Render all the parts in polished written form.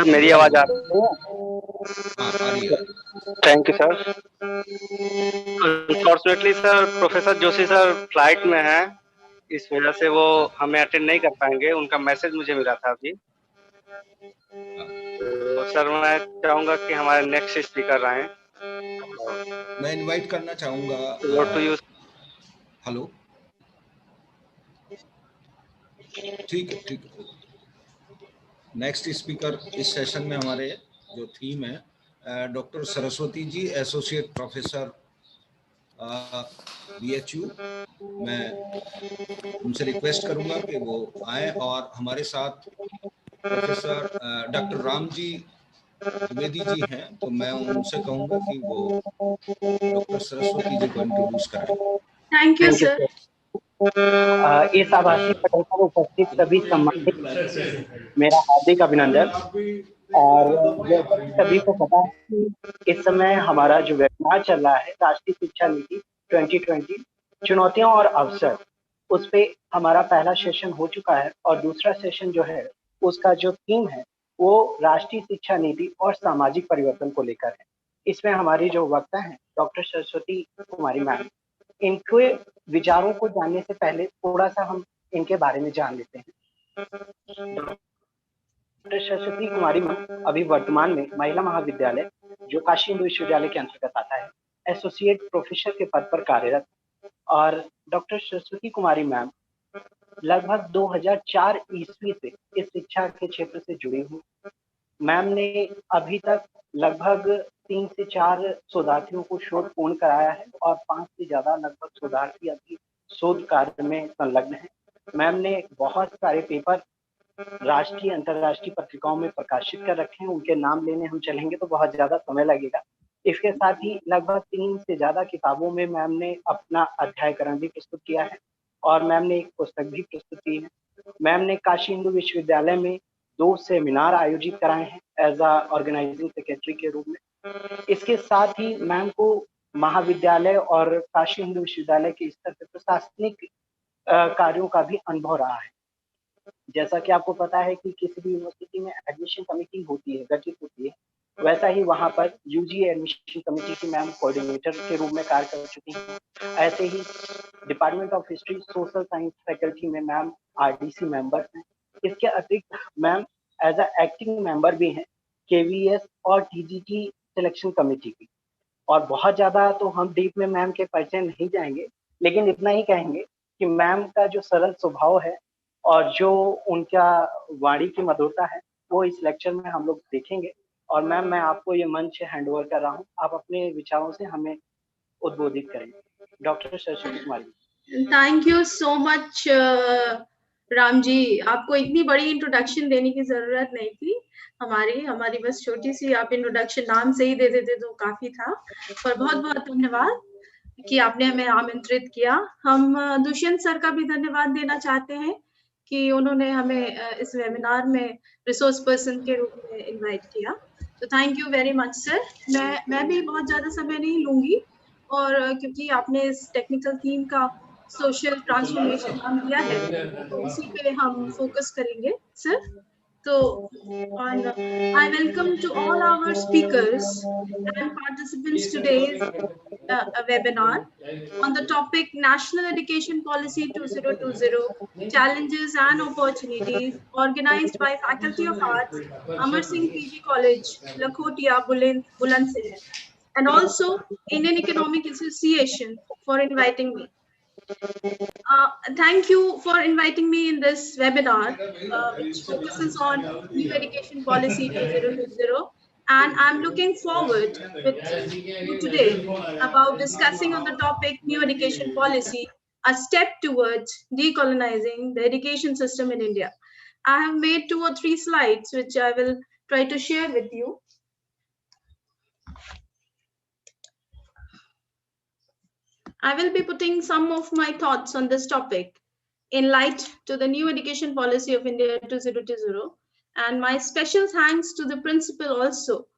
मेरी आवाज आ रही है? Thank you sir. Unfortunately sir professor Joshi sir flight में हैं, इस वजह से वो हमें अटेंड नहीं कर पाएंगे। उनका मैसेज मुझे मिला था अभी। तो सर मैं चाहूंगा कि हमारे नेक्स्ट स्पीकर आए। मैं इनवाइट करना चाहूंगा। हेलो, ठीक है। नेक्स्ट स्पीकर इस सेशन में हमारे जो थीम है, doctor Saraswati ji, associate professor BHU। मैं उनसे रिक्वेस्ट करूंगा कि वो आए और हमारे साथ प्रोफेसर डॉक्टर राम जी द्विवेदी जी हैं, तो मैं उनसे कहूंगा कि वो डॉक्टर सरस्वती जी को इंट्रोड्यूस कराएं। Thank you sir. इस आभासी पटल पर उपस्थित सभी सम्मानित मेरा हार्दिक अभिनंदन। और जैसा कि सभी को पता है कि इस समय हमारा जो वेबिनार चल रहा है राष्ट्रीय शिक्षा नीति 2020 चुनौतियां और अवसर, उस पे हमारा पहला सेशन हो चुका है और दूसरा सेशन जो है उसका जो थीम है वो राष्ट्रीय शिक्षा नीति और सामाजिक परिवर्तन को लेकर है। इसमें हमारी जो वक्ता है डॉक्टर सरस्वती कुमारी मैम, इनके विचारों को जानने से पहले थोड़ा सा हम इनके बारे में जान लेते हैं। डॉक्टर सरस्वती कुमारी मैम अभी वर्तमान में महिला महाविद्यालय जो काशी हिंदू विश्वविद्यालय के अंतर्गत आता है एसोसिएट प्रोफेसर के पद पर कार्यरत। और डॉक्टर सरस्वती कुमारी मैम लगभग 2004 ईस्वी से इस शिक्षा के क्षेत्र से जुड़ी हुई। मैम ने अभी तक लगभग 3 से 4 शोधार्थियों को शोध पूर्ण कराया है और 5 से ज्यादा लगभग शोधार्थी अभी शोध कार्य में संलग्न है। मैम ने बहुत सारे पेपर राष्ट्रीय अंतर्राष्ट्रीय पत्रिकाओं में प्रकाशित कर रखे हैं। उनके नाम लेने हम चलेंगे तो बहुत ज्यादा समय लगेगा। इसके साथ ही लगभग 3 से ज्यादा किताबों में मैम ने अपना अध्यायकरण भी प्रस्तुत किया है और मैम ने एक पुस्तक भी प्रस्तुत की है। मैम ने काशी हिंदू विश्वविद्यालय में 2 सेमिनार आयोजित कराए हैं एज अ ऑर्गेनाइजिंग सेक्रेटरी के रूप में। इसके साथ ही मैम को महाविद्यालय और काशी हिंदू विश्वविद्यालय के स्तर पर प्रशासनिक कार्यों का भी अनुभव रहा है। जैसा कि आपको पता है कि किसी भी यूनिवर्सिटी में एडमिशन कमेटी होती है, गठित होती है, वैसा ही वहाँ पर यूजी एडमिशन कमेटी की मैम कोऑर्डिनेटर के रूप में कार्य कर चुकी हैं। ऐसे ही department of history social science faculty में मैम आरडीसी मेंबर हैं। इसके अतिरिक्त ma'am as a acting member भी हैं केवीएस और टीजीटी सिलेक्शन कमेटी की। और बहुत ज्यादा तो हम डीप में मैम के परिचय नहीं जाएंगे, लेकिन इतना ही कहेंगे कि मैम का जो सरल स्वभाव है और जो उनका वाणी की मधुरता है वो इस लेक्चर में हम लोग देखेंगे। और मैम मैं आपको ये मंच हैंड ओवर कर रहा हूँ, आप अपने विचारों से हमें उद्बोधित करेंगे। Doctor Saraswati Kumari. Thank you so much Ram ji, आपको इतनी बड़ी इंट्रोडक्शन देने की जरूरत नहीं थी। हमारी बस छोटी सी आप इंट्रोडक्शन नाम से ही दे देते तो काफी था। पर बहुत बहुत धन्यवाद कि आपने हमें आमंत्रित किया। हम दुष्यंत सर का भी धन्यवाद देना चाहते हैं कि उन्होंने हमें इस वेबिनार में रिसोर्स पर्सन के रूप में इनवाइट किया। तो thank you very much sir. मैं भी बहुत ज्यादा समय नहीं लूंगी, और क्योंकि आपने इस टेक्निकल थीम का सोशल ट्रांसफॉर्मेशन नाम दिया है तो उसी पे हम फोकस करेंगे sir. So, I welcome to all our speakers and participants today's webinar on the topic National Education Policy 2020 Challenges and Opportunities, organized by Faculty of Arts, Amar Singh PG College, Lakhotia, Bulandshahr, and also Indian Economic Association for inviting me. Thank you for inviting me in this webinar, which focuses on New Education Policy 2020, and I'm looking forward with you today about discussing on the topic New Education Policy, a step towards decolonizing the education system in India. I have made 2 or 3 slides, which I will try to share with you. I will be putting some of my thoughts on this topic in light to the new education policy of India 2020, and my special thanks to the principal also,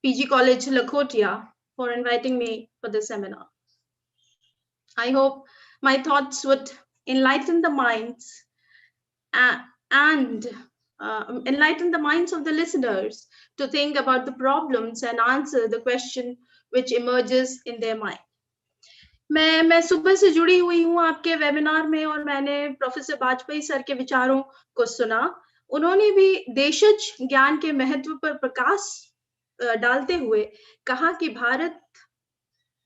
PG College Lakhotia, for inviting me for this seminar. I hope my thoughts would enlighten the minds and enlighten the minds of the listeners to think about the problems and answer the question which emerges in their mind. मैं सुबह से जुड़ी हुई हूँ आपके webinar में और मैंने प्रोफेसर वाजपेयी सर के विचारों को सुना। उन्होंने भी देशज ज्ञान के महत्व पर प्रकाश डालते हुए कहा कि भारत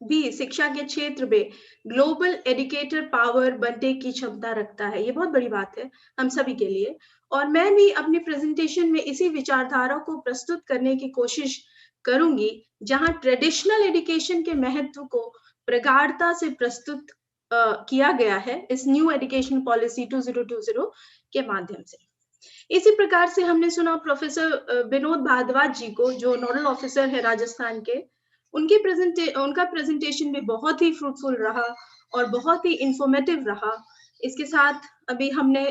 भी शिक्षा के क्षेत्र में ग्लोबल एजुकेटर पावर बनने की क्षमता रखता है। ये बहुत बड़ी बात है हम सभी के लिए और मैं भी अपनी प्रेजेंटेशन में इसी विचारधारा को प्रस्तुत करने की कोशिश करूंगी जहां ट्रेडिशनल एजुकेशन के महत्व को प्रगाढ़ता से प्रस्तुत किया गया है इस न्यू एजुकेशन पॉलिसी 2020 के माध्यम से। इसी प्रकार से हमने सुना प्रोफेसर विनोद भारद्वाज जी को, जो नोडल ऑफिसर है राजस्थान के। उनका प्रेजेंटेशन भी बहुत ही फ्रूटफुल रहा और बहुत ही इंफॉर्मेटिव रहा। इसके साथ अभी हमने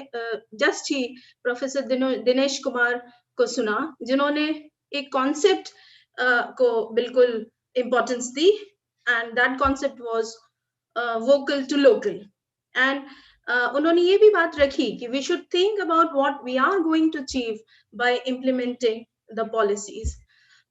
जस्ट ही प्रोफेसर दिनेश कुमार को सुना, जिन्होंने एक कॉन्सेप्ट को बिल्कुल इम्पोर्टेंस दी, and that concept was vocal to local. And उन्होंने ये भी बात रखी कि we should think about what we are going to achieve by implementing the policies.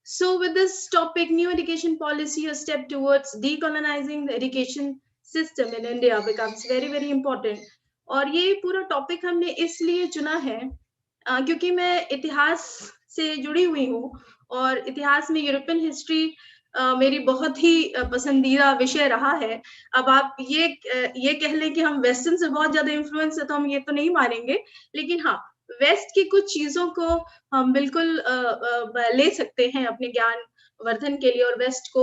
So with this topic, new education policy, a step towards decolonizing the education system in India becomes very, very important. और ये पूरा topic हमने इसलिए चुना है क्योंकि मैं इतिहास से जुड़ी हुई हूँ और इतिहास में यूरोपियन हिस्ट्री मेरी बहुत ही पसंदीदा विषय रहा है। अब आप ये कह लें कि हम वेस्टर्न से बहुत ज्यादा इन्फ्लुएंस है तो हम ये तो नहीं मानेंगे, लेकिन हाँ, वेस्ट की कुछ चीजों को हम बिल्कुल ले सकते हैं अपने ज्ञान वर्धन के लिए और वेस्ट को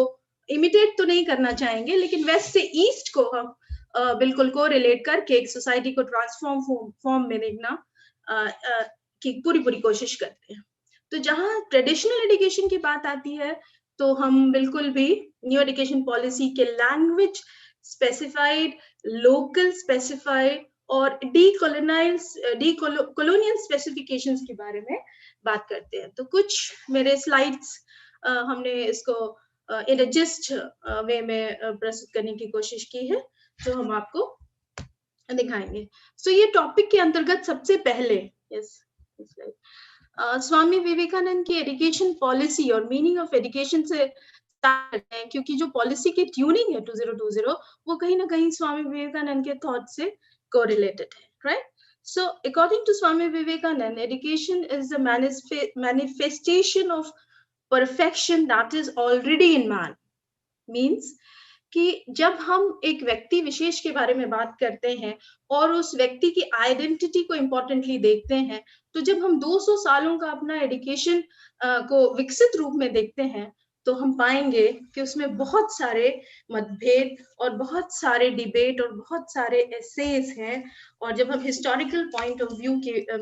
इमिटेट तो नहीं करना चाहेंगे, लेकिन वेस्ट से ईस्ट को हम बिल्कुल को रिलेट करके एक सोसाइटी को ट्रांसफॉर्म फॉर्म में देखना की पूरी कोशिश करते हैं। तो जहाँ ट्रेडिशनल एजुकेशन की बात आती है तो हम बिल्कुल भी न्यू एजुकेशन पॉलिसी के लैंग्वेज स्पेसिफाइड, लोकल स्पेसिफाइड और कॉलोनियल स्पेसिफिकेशंस के बारे में बात करते हैं। तो कुछ मेरे स्लाइड्स हमने इसको इन जिस्ट वे में प्रस्तुत करने की कोशिश की है, जो हम आपको दिखाएंगे। सो ये टॉपिक के अंतर्गत सबसे पहले स्वामी विवेकानंद की एजुकेशन पॉलिसी और मीनिंग ऑफ एजुकेशन से स्टार्ट करते हैं, क्योंकि जो पॉलिसी की ट्यूनिंग है 2020 वो कहीं ना कहीं स्वामी विवेकानंद के थॉट से correlated, right? So according to Swami Vivekananda, education is the manifestation of perfection that is already in man. Means कि जब हम एक व्यक्ति विशेष के बारे में बात करते हैं और उस व्यक्ति की आइडेंटिटी को इम्पोर्टेंटली देखते हैं, तो जब हम 200 सालों का अपना एजुकेशन को विकसित रूप में देखते हैं तो हम पाएंगे कि उसमें बहुत सारे मतभेद और बहुत सारे डिबेट और बहुत सारे एसेज हैं। और जब हम हिस्टोरिकल पॉइंट ऑफ व्यू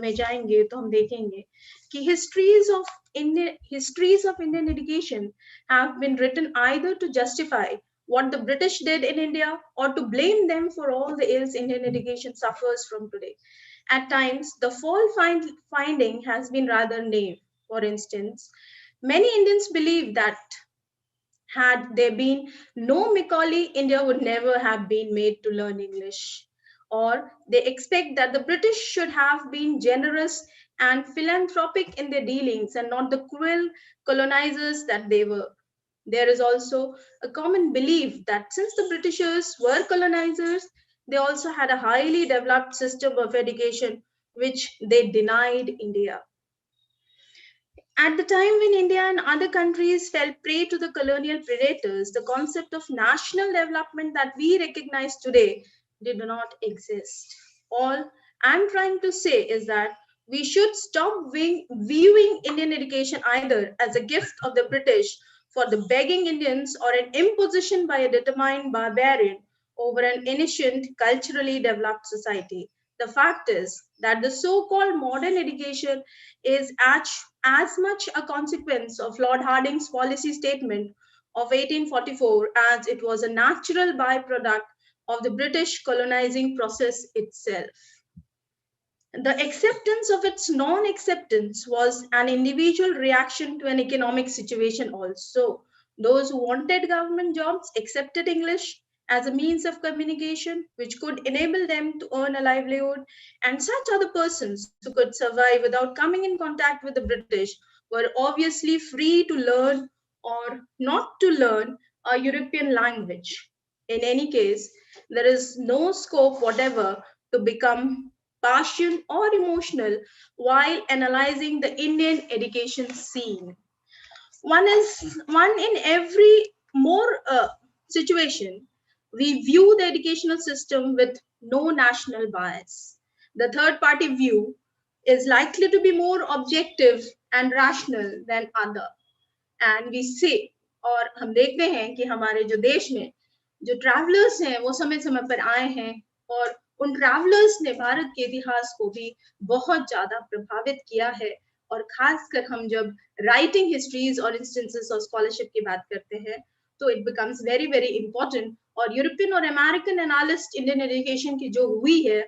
में जाएंगे तो हम देखेंगे कि histories of Indian education have been written either to justify what the British did in India or to blame them for all the ills Indian education suffers from today. At times, the fault finding has been rather naive. For instance, many Indians believe that had there been no Macaulay, India would never have been made to learn English. Or they expect that the British should have been generous and philanthropic in their dealings and not the cruel colonizers that they were. There is also a common belief that since the Britishers were colonizers, they also had a highly developed system of education, which they denied India. At the time when India and other countries fell prey to the colonial predators, the concept of national development that we recognize today did not exist. All I'm trying to say is that we should stop viewing Indian education either as a gift of the British for the begging Indians or an imposition by a determined barbarian over an ancient, culturally developed society. The fact is that the so-called modern education is as much a consequence of Lord Hardinge's policy statement of 1844 as it was a natural byproduct of the British colonizing process itself. The acceptance of its non-acceptance was an individual reaction to an economic situation also. Those who wanted government jobs accepted English as a means of communication which could enable them to earn a livelihood, and such other persons who could survive without coming in contact with the British were obviously free to learn or not to learn a European language. In any case, there is no scope whatever to become partial or emotional while analyzing the Indian education scene. One in every more situation, we view the educational system with no national bias. The third party view is likely to be more objective and rational than other. And we say, और हम देखते हैं कि हमारे जो देश में जो ट्रैवलर्स हैं वो समय समय पर आए हैं, और उन ट्रैवलर्स ने भारत के इतिहास को भी बहुत ज्यादा प्रभावित किया है। और खासकर हम जब राइटिंग हिस्ट्रीज और इंस्टेंसेस और स्कॉलरशिप की बात करते हैं तो it becomes very very important. और यूरोपियन और अमेरिकन एनालिस्ट इंडियन एजुकेशन की जो हुई है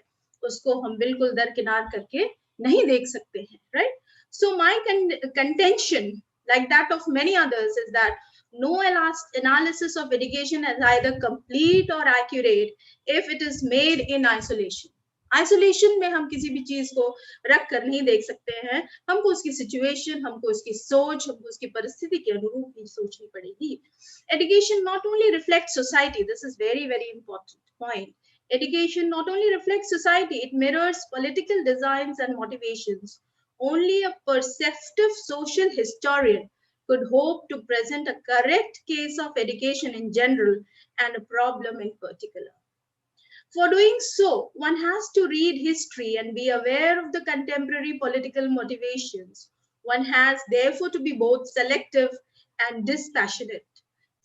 उसको हम बिल्कुल दरकिनार करके नहीं देख सकते हैं, right? So my contention, like that of many others, is that no analysis of education is either complete or accurate if it is made in isolation. Isolation में हम किसी भी चीज को रख कर नहीं देख सकते हैं, हमको उसकी सिचुएशन, हमको उसकी सोच, हमको उसकी परिस्थिति के अनुरूप ही सोचनी पड़ेगी। Education not only reflect society, this is very very important point. Education not only reflects society, it mirrors political designs and motivations. Only a perceptive social historian could hope to present a correct case of education in general and a problem in particular. For doing so, one has to read history and be aware of the contemporary political motivations. One has therefore to be both selective and dispassionate.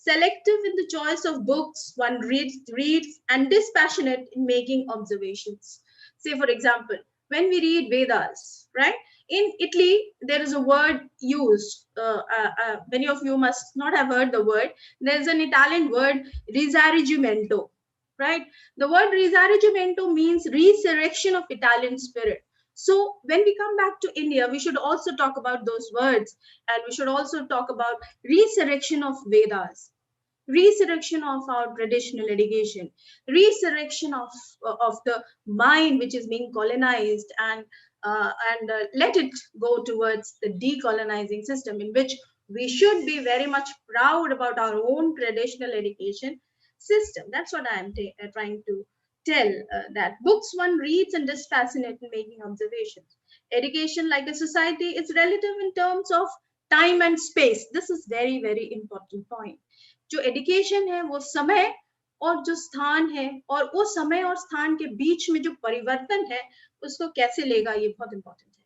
Selective in the choice of books one reads and dispassionate in making observations. Say, for example, when we read Vedas, right? In Italy, there is a word used. Many of you must not have heard the word. There's an Italian word, risorgimento, right? The word risorgimento means resurrection of Italian spirit. So when we come back to India, we should also talk about those words, and we should also talk about resurrection of Vedas, resurrection of our traditional education, resurrection of the mind which is being colonized, and let it go towards the decolonizing system, in which we should be very much proud about our own traditional education system. That's what I am trying to tell, that books one reads and dispassionate in making observations. Education, like a society, is relative in terms of time and space. This is very very important point. जो education है वो समय और जो स्थान है, और वो समय और स्थान के बीच में जो परिवर्तन है उसको कैसे लेगा, ये बहुत इंपॉर्टेंट है।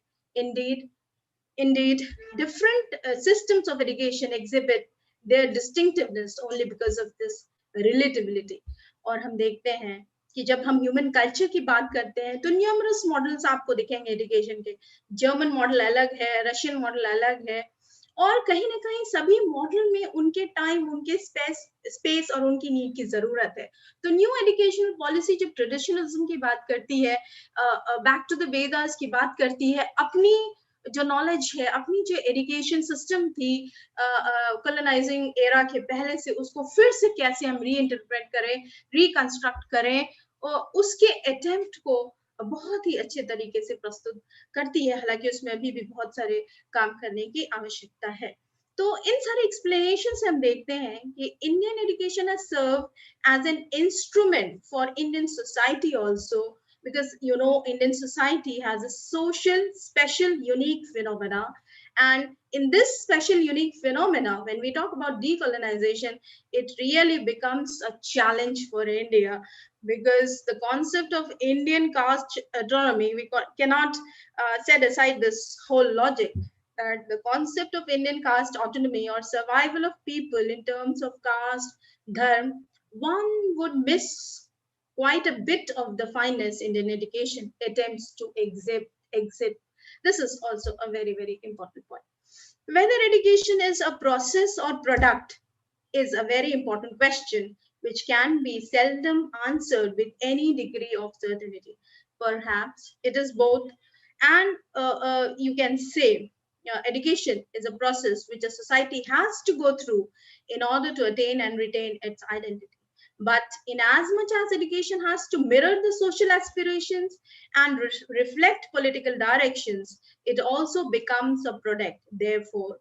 Indeed, different systems of education exhibit their distinctiveness only because of this relatability. और हम देखते हैं कि जब हम ह्यूमन कल्चर की बात करते हैं तो न्यूमरस मॉडल्स आपको दिखेंगे एजुकेशन के। जर्मन मॉडल अलग है, रशियन मॉडल अलग है, और कहीं ना कहीं सभी मॉडल में उनके टाइम, उनके स्पेस और उनकी नीड की जरूरत है। तो न्यू एजुकेशनल पॉलिसी जब ट्रेडिशनलिज्म की बात करती है, बैक टू द वेदास की बात करती है, अपनी जो नॉलेज है, अपनी जो एजुकेशन सिस्टम थी कॉलोनाइजिंग एरा के पहले से, उसको फिर से कैसे हम रीइंटरप्रेट करें, रिकंस्ट्रक्ट करें, और उसके अटेम्प्ट को बहुत ही अच्छे तरीके से प्रस्तुत करती है। हालांकि उसमें अभी भी बहुत सारे काम करने की आवश्यकता है। तो इन सारे एक्सप्लेनेशन से हम देखते हैं कि Indian education has serve as an instrument for Indian society also, because Indian society has a social special unique phenomena, and in this special unique phenomena, when we talk about decolonization, it really becomes a challenge for India, because the concept of Indian caste autonomy, we cannot set aside this whole logic that the concept of Indian caste autonomy or survival of people in terms of caste, dharma, one would miss quite a bit of the fineness Indian education attempts to exhibit. This is also a very, very important point. Whether education is a process or product is a very important question, which can be seldom answered with any degree of certainty. Perhaps it is both, and you can say education is a process which a society has to go through in order to attain and retain its identity. But in as much as education has to mirror the social aspirations and reflect political directions, it also becomes a product. Therefore,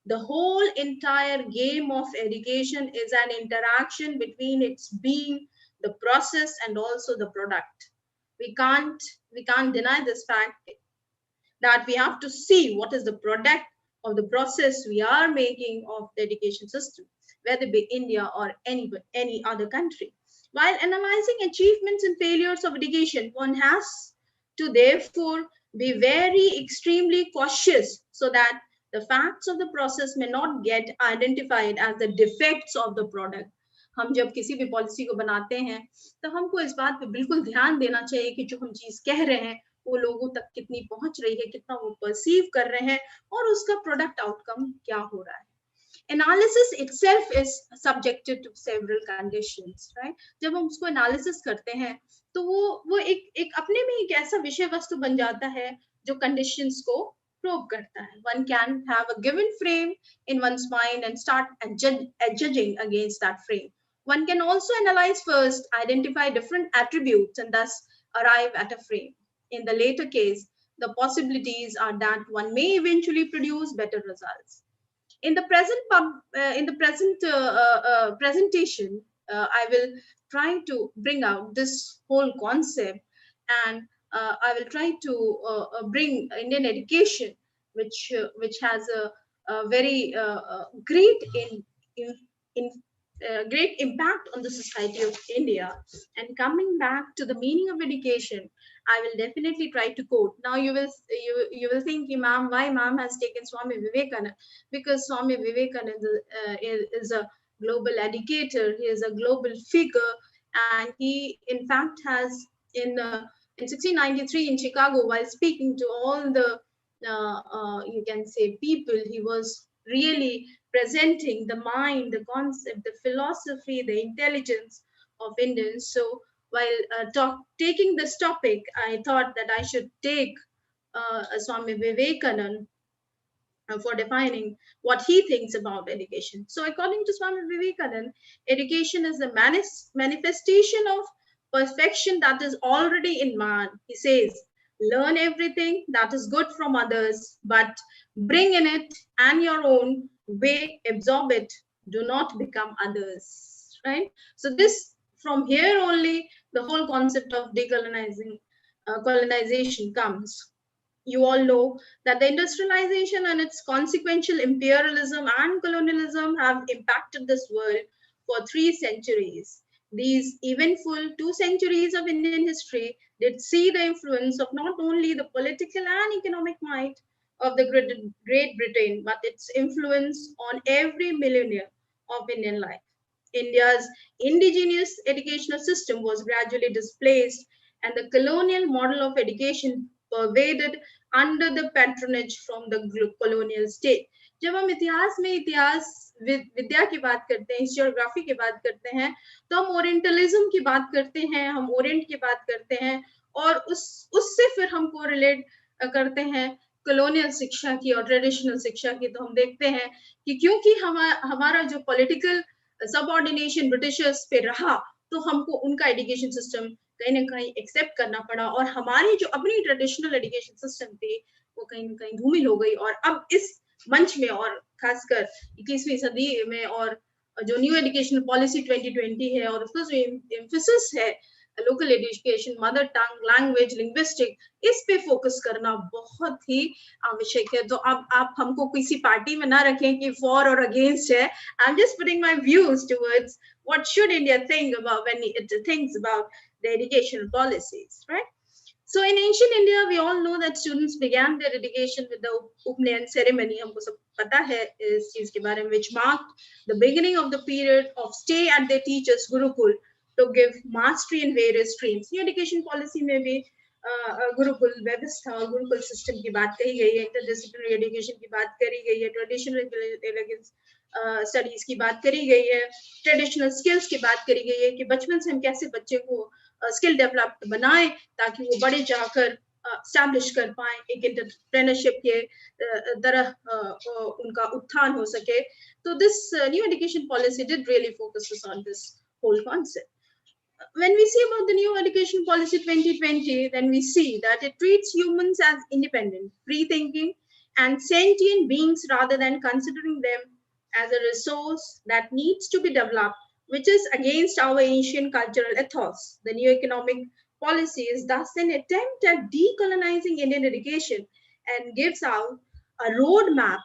the whole entire game of education is an interaction between its being, the process, and also the product. We can't deny this fact, that we have to see what is the product of the process we are making of the education system, whether it be India or any other country. While analyzing achievements and failures of education, one has to therefore be very extremely cautious so that the facts of the process may not get identified as the defects of the product. हम जब किसी भी policy को बनाते हैं तो हमको इस बात पे बिल्कुल ध्यान देना चाहिए कि जो हम चीज कह रहे हैं वो लोगों तक कितनी पहुंच रही है, कितना वो परसीव कर रहे हैं और उसका प्रोडक्ट आउटकम क्या हो रहा है. Analysis itself is subjected to several conditions, right? जब हम उसको एनालिसिस करते हैं तो वो एक अपने में एक ऐसा विषय वस्तु बन जाता है जो कंडीशंस को प्रोब करता है. One can have a given frame in one's mind and start judging against that frame. One can also analyze first, identify different attributes, and thus arrive at a frame. In the later case, the possibilities are that one may eventually produce better results. In the present presentation, I will try to bring out this whole concept, and I will try to bring Indian education, which has a very great great impact on the society of India. And coming back to the meaning of education, I will definitely try to quote. Now you will think, ma'am, why ma'am has taken Swami Vivekananda? Because Swami Vivekananda is a global educator. He is a global figure, and he in fact has in 1693 in Chicago, while speaking to all the you can say people, he was really presenting the mind, the concept, the philosophy, the intelligence of Indians. So while taking this topic, I thought that I should take Swami Vivekananda for defining what he thinks about education. So according to Swami Vivekananda, education is the manifestation of perfection that is already in man. He says, learn everything that is good from others, but bring in it and your own way, absorb it, do not become others, right? So this, from here only, the whole concept of decolonizing colonization comes. You all know that the industrialization and its consequential imperialism and colonialism have impacted this world for 3 centuries. These eventful 2 centuries of Indian history did see the influence of not only the political and economic might of the Great Britain, but its influence on every millennium of Indian life. India's indigenous educational system was gradually displaced, and the colonial model of education pervaded under the patronage from the colonial state. जब हम इतिहास में इतिहास विद्या की बात करते हैं, historiography की बात करते हैं, तो हम ओरिएंटलिज्म की बात करते हैं, हम ओरिएंट की बात करते हैं, और उससे फिर हम कोरिलेट करते हैं कॉलोनियल शिक्षा की और ट्रेडिशनल शिक्षा की. तो हम देखते हैं कि क्योंकि हमारा जो पॉलिटिकल सबऑर्डिनेशन ब्रिटिशर्स पे रहा, तो हमको उनका एजुकेशन सिस्टम कहीं ना कहीं एक्सेप्ट करना पड़ा, और हमारी जो अपनी ट्रेडिशनल एजुकेशन सिस्टम थी वो कहीं ना कहीं धूमिल हो गई. और अब इस मंच में, और खासकर 21वीं सदी में, और जो न्यू एजुकेशन पॉलिसी 2020 है, और उसका जो एम्फेसिस है local education, mother tongue, language, linguistic, इस पे फोकस करना बहुत ही आवश्यक है. तो अब आप हमको किसी पार्टी में ना रखें कि फॉर और अगेंस्ट है. I am just putting my views towards what should India think about when it thinks about the educational policies, right? So in ancient India, we all know that students began their education with the Upnayan ceremony. हमको सब पता है इस चीज के बारे में, which marked the beginning of the period of stay at their teachers Gurukul to give mastery in various streams. ये education policy में भी गुरुकुल व्यवस्था, गुरुकुल सिस्टम की बात कही गई है, इंटरडिसिप्लिनरी एजुकेशन की बात करी गई है, ट्रेडिशनल स्टडीज की बात करी गई है, ट्रेडिशनल स्किल्स की बात करी गई है कि बचपन से हम कैसे बच्चे को स्किल डेवलप बनाएं ताकि वो बड़े जाकर स्टैब्लिश कर पाए, एक एंटरप्रेन्योरशिप के तरह उनका उत्थान हो सके. तो this new education policy did really focus on this whole concept. When we see about the new education policy 2020, then we see that it treats humans as independent, free-thinking, and sentient beings rather than considering them as a resource that needs to be developed, which is against our ancient cultural ethos. The new economic policy is thus an attempt at decolonizing Indian education and gives out a roadmap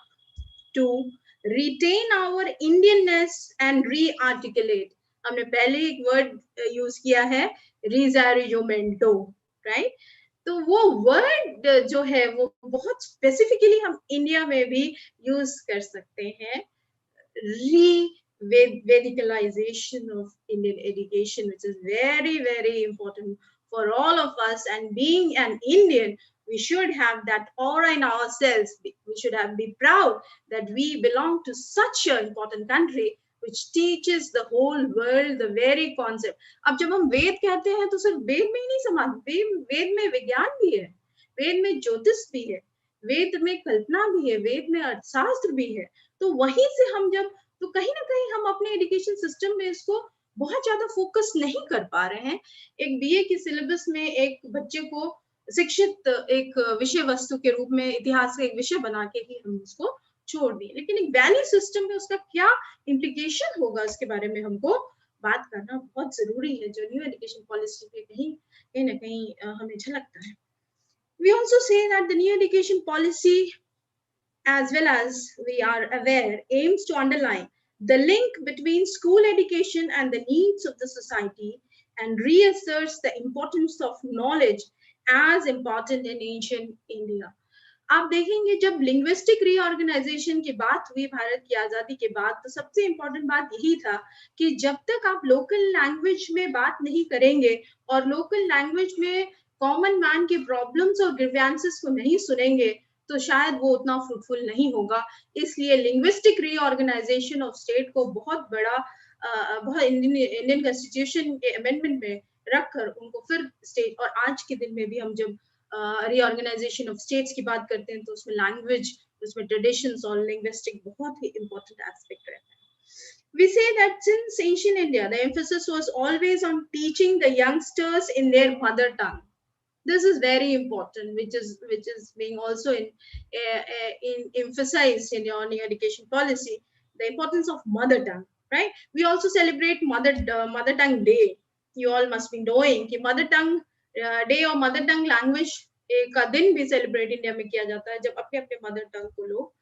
to retain our Indianness and re-articulate. हमने पहले एक word use किया है रिजर्यूमेंटो, right? तो वो word जो है वो बहुत स्पेसिफिकली हम इंडिया में भी यूज कर सकते हैं, re-Vedicalization of Indian education, which is very, very important for all of us. And being an Indian, we should have that aura in ourselves. We should be proud that we belong to such an important country which teaches the whole world the very concept. अब जब हम वेद कहते हैं तो सिर्फ वेद में ही नहीं समाप्त, वेद में विज्ञान भी है, वेद में ज्योतिष भी है, वेद में कल्पना भी है, वेद में अर्थशास्त्र भी है. तो वहीं से हम जब, तो कहीं ना कहीं हम अपने एजुकेशन सिस्टम में इसको बहुत ज्यादा फोकस नहीं कर पा रहे हैं. एक बीए के सिलेबस में एक बच्चे को शिक्षित एक विषय वस्तु के रूप में इतिहास का एक विषय बना के ही हम उसको छोड़ दिए, लेकिन एक वैल्यू सिस्टम में उसका क्या इम्प्लीकेशन होगा इसके बारे में हमको बात करना बहुत जरूरी है, जो न्यू एजुकेशन पॉलिसी पे कहीं ना कहीं हमें झलकता है. We also say that the new education policy, as well as we are aware, aims to underline the link between school education and the needs of the society and reasserts the importance of knowledge as important in ancient India. आप देखेंगे जब linguistic reorganisation की बात हुई भारत की आजादी के बाद, तो सबसे इम्पोर्टेंट बात यही था कि जब तक आप लोकल लैंग्वेज में बात नहीं करेंगे और लोकल लैंग्वेज में कॉमन मैन की प्रॉब्लम्स और ग्रीवेंसेस को नहीं सुनेंगे, तो शायद वो उतना फ्रूटफुल नहीं होगा. इसलिए लिंग्विस्टिक रीऑर्गेनाइजेशन ऑफ स्टेट को बहुत बड़ा बहुत इंडियन कॉन्स्टिट्यूशन के अमेंडमेंट में रखकर उनको फिर स्टेट, और आज के दिन में भी हम जब रीऑर्गेनाइजेशन ऑफ स्टेट्स की बात करते हैं तो उसमें लैंग्वेज, उसमें ट्रेडिशंस और लिंग्विस्टिक बहुत ही इम्पोर्टेंट एस्पेक्ट रहता है. We say that since ancient India, the emphasis was always on teaching the youngsters in their mother tongue. This is very important, which is being also in emphasized in your new education policy, the importance of mother tongue, right? We also celebrate mother tongue day. You all must be knowing कि mother tongue day और mother tongue language का दिन भी celebrate India में किया जाता है, जब अपने अपने मदर टंग को लोग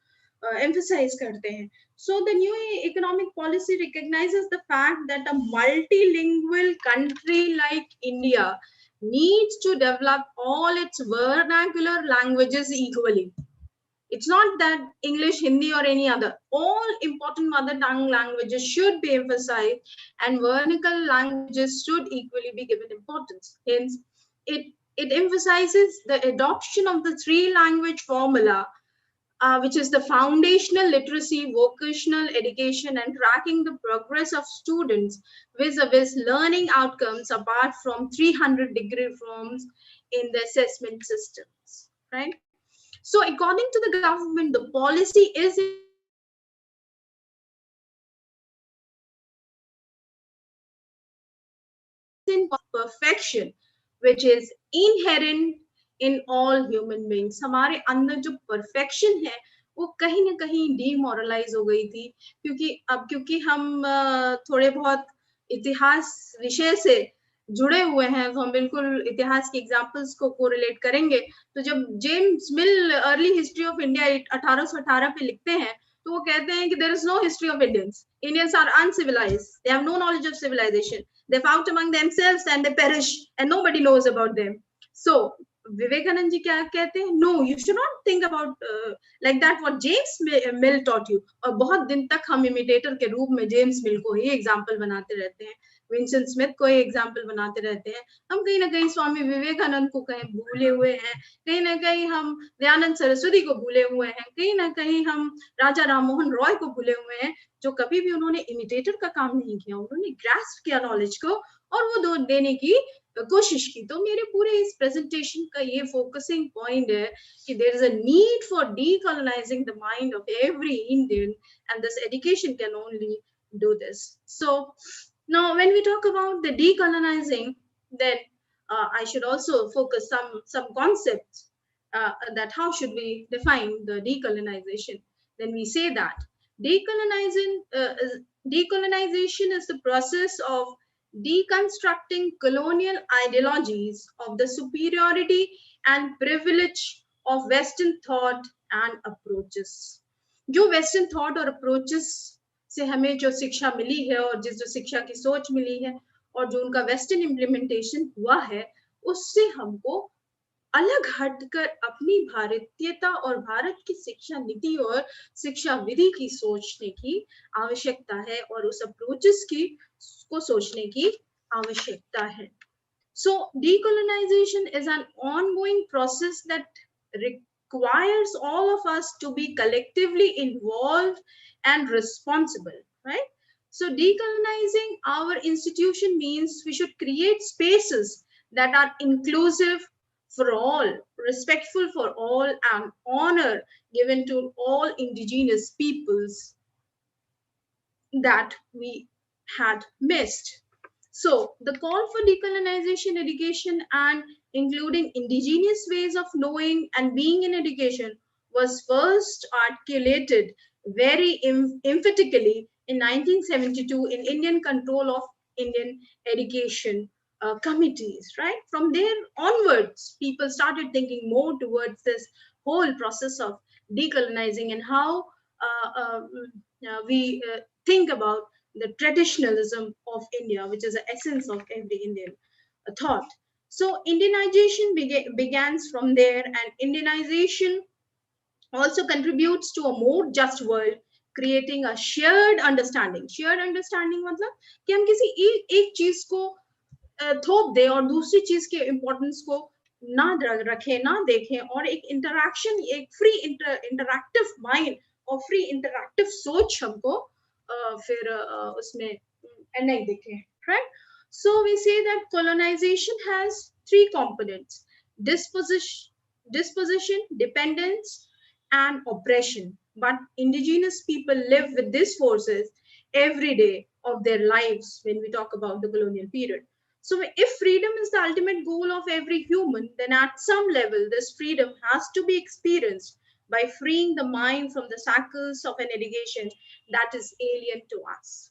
एम्फसाइज करते हैं. So the new economic policy recognises the fact that a multilingual country like India needs to develop all its vernacular languages equally. It's not that English, Hindi or any other. All important mother tongue languages should be emphasized and vernacular languages should equally be given importance. Hence, it emphasizes the adoption of the 3-language formula, which is the foundational literacy, vocational education, and tracking the progress of students vis-a-vis learning outcomes apart from 300-degree forms in the assessment systems, right? So according to the government, the policy is in perfection, which is inherent in all human beings. हमारे अंदर जो perfection है वो कहीं ना कहीं demoralize हो गई थी, क्योंकि हम थोड़े बहुत इतिहास विषय से जुड़े हुए हैं, तो हम बिल्कुल इतिहास के एग्जाम्पल्स को कोरिलेट करेंगे. तो जब James Mill early history of India 1818 पे लिखते हैं, तो वो कहते हैं कि there is no history of Indians. Indians are uncivilised, they have no knowledge of civilisation, they fought among themselves and they perish and nobody knows about them. So Vivekananda ji क्या कहते हैं? No, you should not think about like that what James Mill taught you. और बहुत दिन तक हम imitator के रूप में जेम्स मिल को ही एग्जाम्पल बनाते रहते हैं, विंसन स्मिथ को एग्जाम्पल बनाते रहते हैं. हम कहीं ना कहीं स्वामी विवेकानंद को कहीं भूले हुए हैं, कहीं ना कहीं हम दयानंद सरस्वती को भूले हुए हैं, कहीं ना कहीं हम राजा राममोहन रॉय को भूले हुए हैं, जो कभी भी उन्होंने इमिटेटर का काम नहीं किया, उन्होंने ग्रास्प किया नॉलेज को और वो देने की कोशिश की. तो मेरे पूरे इस प्रेजेंटेशन का ये फोकसिंग पॉइंट है कि there is a need for decolonising the mind of every Indian and this education can only do this. So Now, when we talk about the decolonizing, then I should also focus some concepts that how should we define the decolonization. Then we say that decolonization is the process of deconstructing colonial ideologies of the superiority and privilege of Western thought and approaches. जो western thought और approaches से हमें जो शिक्षा मिली है और जो शिक्षा की सोच मिली है और जो उनका वेस्टर्न इम्प्लीमेंटेशन हुआ है, उससे हमको अलग हटकर अपनी भारतीयता और भारत की शिक्षा नीति और शिक्षा विधि की सोचने की आवश्यकता है और उस अप्रोचेस को सोचने की आवश्यकता है. So decolonization is an ongoing process that requires all of us to be collectively involved and responsible, right? So decolonizing our institution means we should create spaces that are inclusive for all, respectful for all, and honor given to all indigenous peoples that we had missed. So the call for decolonization education and including indigenous ways of knowing and being in education was first articulated very emphatically in 1972 in Indian Control of Indian Education committees, right? From there onwards, people started thinking more towards this whole process of decolonizing and how we think about the traditionalism of India, which is the essence of every Indian thought. So Indianization begins from there, and Indianization also contributes to a more just world, creating a shared understanding. Shared understanding मतलब कि हम किसी एक चीज को थोप दे और दूसरी चीज के इम्पोर्टेंस को ना रखें, ना देखें, और एक इंटरैक्शन, एक फ्री इंटरैक्टिव माइंड और फ्री इंटरैक्टिव सोच हमको फिर उसमें नहीं दिखे, right? So we say that colonization has three components: disposition, dependence, and oppression. But indigenous people live with these forces every day of their lives when we talk about the colonial period. So if freedom is the ultimate goal of every human, then at some level, this freedom has to be experienced by freeing the mind from the shackles of an education that is alien to us.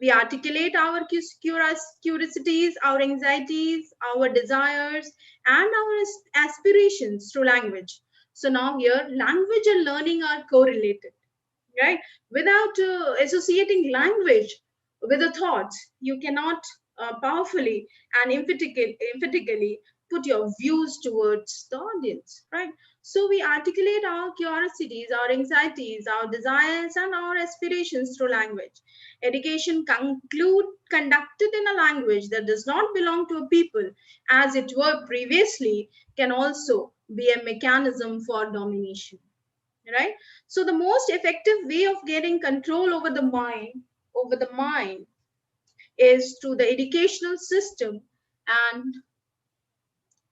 We articulate our curiosities, our anxieties, our desires, and our aspirations through language. So now here, language and learning are correlated, right? Without associating language with the thoughts, you cannot powerfully and emphatically put your views towards the audience, right? So we articulate our curiosities, our anxieties, our desires, and our aspirations through language. Education conducted in a language that does not belong to a people, as it were previously, can also be a mechanism for domination, right? So the most effective way of getting control over the mind is through the educational system,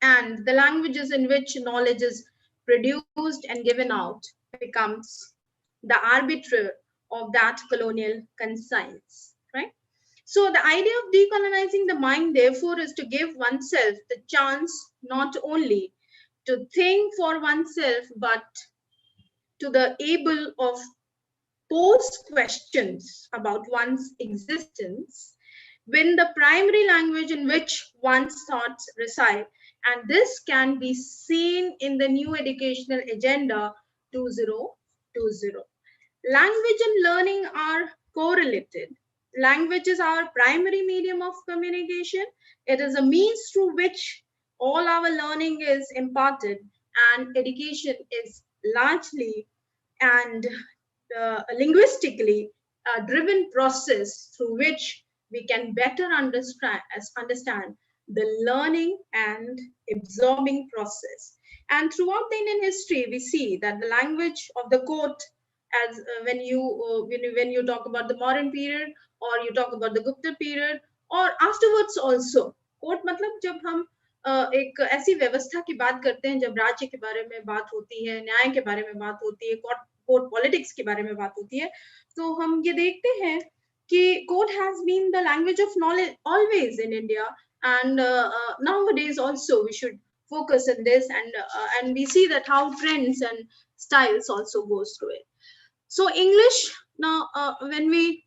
and the languages in which knowledge is produced and given out becomes the arbiter of that colonial conscience, right? So the idea of decolonizing the mind, therefore, is to give oneself the chance not only to think for oneself, but to the able of pose questions about one's existence when the primary language in which one's thoughts reside. And this can be seen in the new educational agenda 2020. Language and learning are correlated. Language is our primary medium of communication. It is a means through which all our learning is imparted, and education is largely and linguistically driven process through which we can better understand the learning and absorbing process. And throughout the Indian history, we see that the language of the court, as when you talk about the modern period, or you talk about the Gupta period, or afterwards also, court मतलब जब हम एक ऐसी व्यवस्था की बात करते हैं, जब राज्य के बारे में बात होती है, न्याय के बारे में बात होती है, कोर्ट पॉलिटिक्स के बारे में बात होती है, तो हम ये देखते हैं Code has been the language of knowledge always in India, and nowadays also we should focus on this, and we see that how trends and styles also goes through it. So English, now when we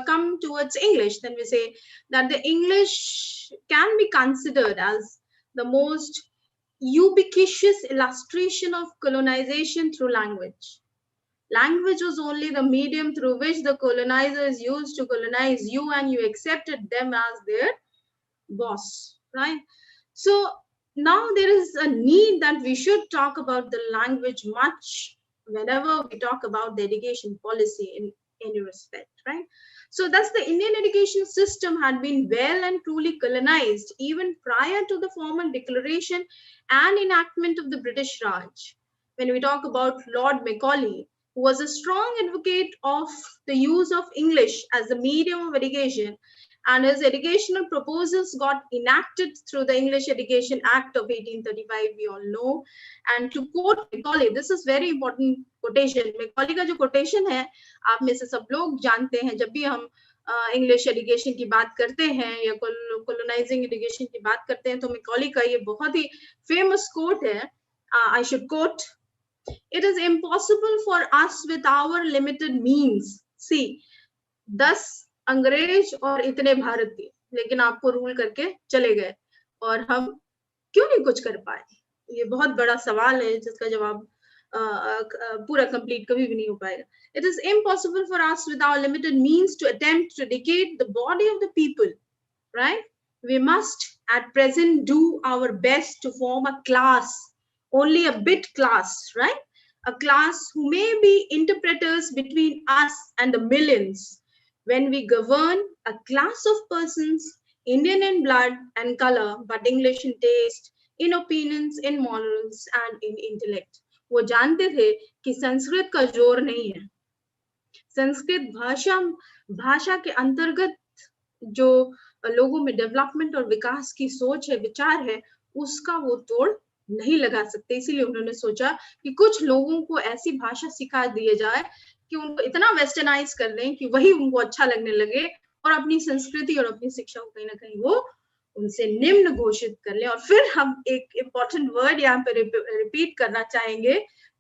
come towards English, then we say that the English can be considered as the most ubiquitous illustration of colonization through language. Language was only the medium through which the colonizers used to colonize you, and you accepted them as their boss, right? So now there is a need that we should talk about the language much whenever we talk about the education policy in any respect, right? So thus the Indian education system had been well and truly colonized even prior to the formal declaration and enactment of the British Raj. When we talk about Lord Macaulay, who was a strong advocate of the use of English as a medium of education, and his educational proposals got enacted through the English Education Act of 1835, we all know. And to quote Macaulay, this is very important quotation. Macaulay का जो quotation है, आप में से सब लोग जानते हैं, जब भी हम इंग्लिश एजुकेशन की बात करते हैं या colonizing education की बात करते हैं, तो Macaulay का ये बहुत ही famous quote है. I should quote, "It is impossible for us with our limited means." See, 10 अंग्रेज और इतने भारतीय, लेकिन आपको रूल करके चले गए, और हम क्यों नहीं कुछ कर पाए? ये बहुत बड़ा सवाल है जिसका जवाब पूरा कंप्लीट कभी भी नहीं हो पाएगा. It is impossible for us with our limited means to attempt to educate the body of the people, right? We must at present do our best to form a class, only a bit class, right? A class who may be interpreters between us and the millions. When we govern a class of persons, Indian in blood and color, but English in taste, in opinions, in morals, and in intellect. वो जानते थे कि संस्कृत का जोर नहीं है. संस्कृत भाषा के अंतर्गत जो लोगों में डेवलपमेंट और विकास की सोच है, विचार है, उसका वो तोड़ नहीं लगा सकते. इसीलिए उन्होंने सोचा कि कुछ लोगों को ऐसी भाषा सिखा दिया जाए कि उनको इतना वेस्टर्नाइज कर दें कि वही उनको अच्छा लगने लगे, और अपनी संस्कृति और अपनी शिक्षा को कहीं ना कहीं वो उनसे निम्न घोषित कर ले. और फिर हम एक इम्पोर्टेंट वर्ड यहाँ पे रिपीट करना चाहेंगे,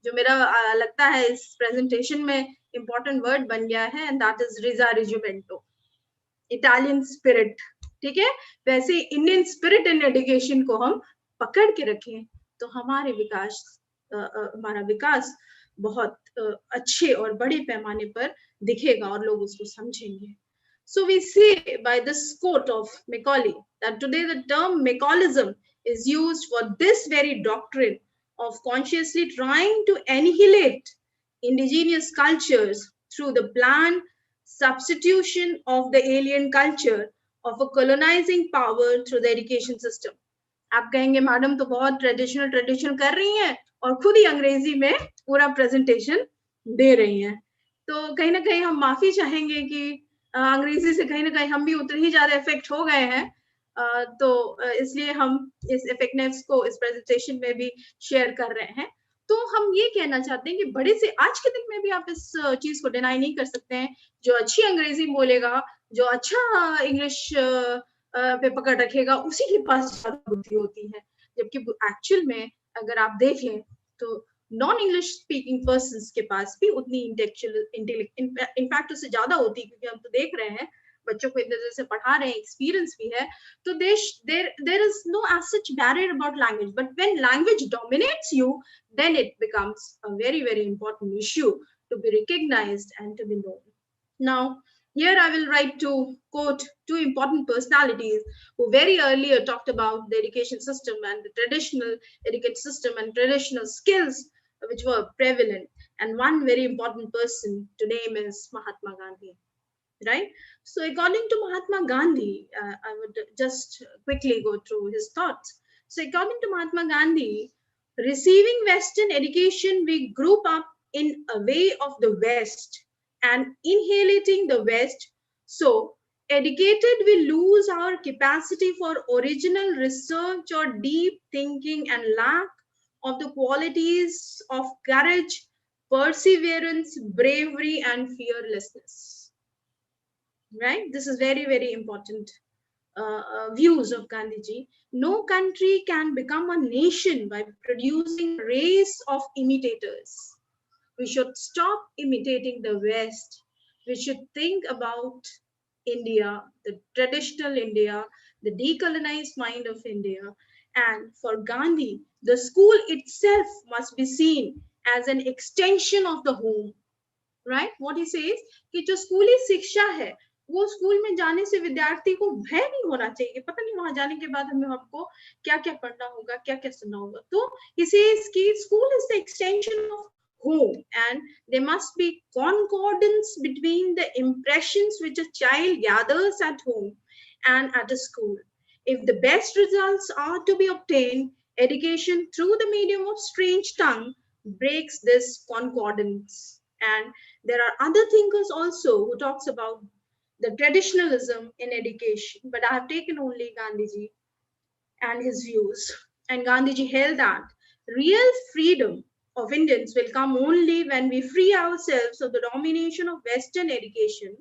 जो मेरा लगता है इस प्रेजेंटेशन में इम्पोर्टेंट वर्ड बन गया है, and that is risorgimento, Italian spirit. ठीक है, वैसे इंडियन स्पिरिट इन एजुकेशन को हम पकड़ के रखें तो हमारा विकास बहुत अच्छे और बड़े पैमाने पर दिखेगा और लोग उसको समझेंगे. So we see by this quote of Macaulay that today the term Macaulism is used for this very doctrine of consciously trying to annihilate indigenous cultures through the planned substitution of the alien culture of a colonizing power through the education system. आप कहेंगे madam तो बहुत traditional कर रही हैं और खुद ही अंग्रेजी में पूरा प्रेजेंटेशन दे रही हैं. तो कहीं ना कहीं हम माफी चाहेंगे कि अंग्रेजी से कहीं ना कहीं हम भी उतने ही ज्यादा इफेक्ट हो गए हैं, तो इसलिए हम इस इफेक्टनेस को इस प्रेजेंटेशन में भी शेयर कर रहे हैं. तो हम ये कहना चाहते हैं कि बड़े से आज के दिन में भी आप इस चीज को डिनाई नहीं कर सकते हैं. जो अच्छी अंग्रेजी बोलेगा, जो अच्छा इंग्लिश पे पकड़ रखेगा, उसी के पास ज्यादा बुद्धि होती है. जबकि एक्चुअल में अगर आप देख लें तो नॉन इंग्लिश स्पीकिंग पर्सन्स के पास भी उतनी इंटेलेक्ट इनफैक्ट उससे ज्यादा होती है, क्योंकि हम तो देख रहे हैं बच्चों को इधर से पढ़ा रहे हैं, एक्सपीरियंस भी है. तो there is no as such barrier about language, but when language dominates you, then it becomes a very very important issue to be recognised and to be known. Now here I will write to quote two important personalities who very earlier talked about the education system and the traditional education system and traditional skills which were prevalent. And one very important person to name is Mahatma Gandhi, right? So according to Mahatma Gandhi, I would just quickly go through his thoughts. So according to Mahatma Gandhi, receiving Western education, we group up in a way of the West and inhalating the West. So educated, we lose our capacity for original research or deep thinking and lack of the qualities of courage, perseverance, bravery, and fearlessness. right? This is very, very important views of Gandhiji. No country can become a nation by producing a race of imitators. We should stop imitating the West. We should think about India, the traditional India, the decolonized mind of India. And for Gandhi, the school itself must be seen as an extension of the home. Right what he says कि जो स्कूली शिक्षा है वो school में जाने से विद्यार्थी को भय नहीं होना चाहिए, पता नहीं वहां जाने के बाद हमें हमको क्या क्या पढ़ना होगा, क्या क्या सुनना होगा. तो he says कि school is the extension of home and there must be concordance between the impressions which a child gathers at home and at a school. If the best results are to be obtained, education through the medium of strange tongue breaks this concordance. And there are other thinkers also who talks about the traditionalism in education, but I have taken only Gandhiji and his views. And Gandhiji held that real freedom of Indians will come only when we free ourselves of the domination of Western education